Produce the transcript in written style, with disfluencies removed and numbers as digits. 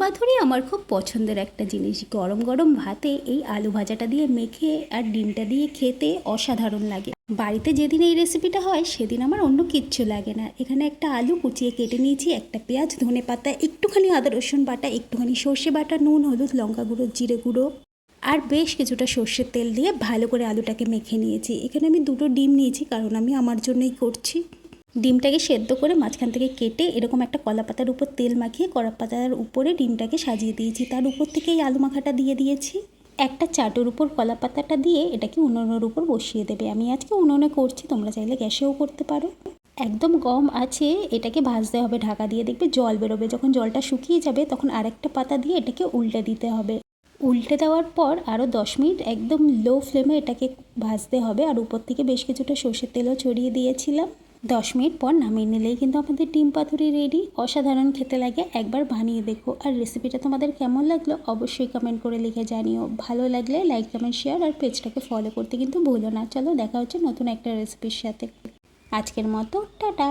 পাতুরি আমার খুব পছন্দের একটা জিনিস। গরম গরম ভাতে এই আলু ভাজাটা দিয়ে মেখে আর ডিমটা দিয়ে খেতে অসাধারণ লাগে। বাড়িতে যেদিন এই রেসিপিটা হয় সেদিন আমার অন্য কিচ্ছু লাগে না। এখানে একটা আলু কুচিয়ে কেটে নিয়েছি, একটা পেঁয়াজ, ধনেপাতা, একটুখানি আদা রসুন বাটা, একটুখানি সর্ষে বাটা, নুন, হলুদ, লঙ্কা গুঁড়ো, জিরে গুঁড়ো আর বেশ কিছুটা সর্ষের তেল দিয়ে ভালো করে আলুটাকে মেখে নিয়েছি। এখানে আমি 2টো ডিম নিয়েছি, কারণ আমি আমার জন্যই করছি। ডিমটাকে সেদ্ধ করে মাঝখান থেকে কেটে এরকম একটা কলা পাতার উপর তেল মাখিয়ে কলা পাতার উপরে ডিমটাকে সাজিয়ে দিয়েছি। তার উপর থেকে এই আলু মাখাটা দিয়ে দিয়েছি। একটা চাটুর উপর কলা পাতাটা দিয়ে এটাকে উনুনের উপর বসিয়ে দেবে। আমি আজকে উনুনে করছি, তোমরা চাইলে গ্যাসেও করতে পারো। একদম কম আছে এটাকে ভাজতে হবে ঢাকা দিয়ে। দেখবে জল বেরোবে, যখন জলটা শুকিয়ে যাবে তখন আরেকটা পাতা দিয়ে এটাকে উল্টে দিতে হবে। উল্টে দেওয়ার পর আরও 10 মিনিট একদম লো ফ্লেমে এটাকে ভাজতে হবে। আর উপর থেকে বেশ কিছুটা সর্ষের তেলও ছড়িয়ে দিয়েছিলাম। 10 মিনিট পর নামিয়ে নিলেই কিন্তু আমাদের ডিম পাতুরি রেডি। অসাধারণ খেতে লাগে, একবার বানিয়ে দেখো। আর রেসিপিটা তোমাদের কেমন লাগলো অবশ্যই কমেন্ট করে লিখে জানিও। ভালো লাগলে লাইক, কমেন্ট, শেয়ার আর পেজটাকে ফলো করতে কিন্তু ভুলো না। চলো দেখা হচ্ছে নতুন একটা রেসিপির সাথে। আজকের মতো টাটা।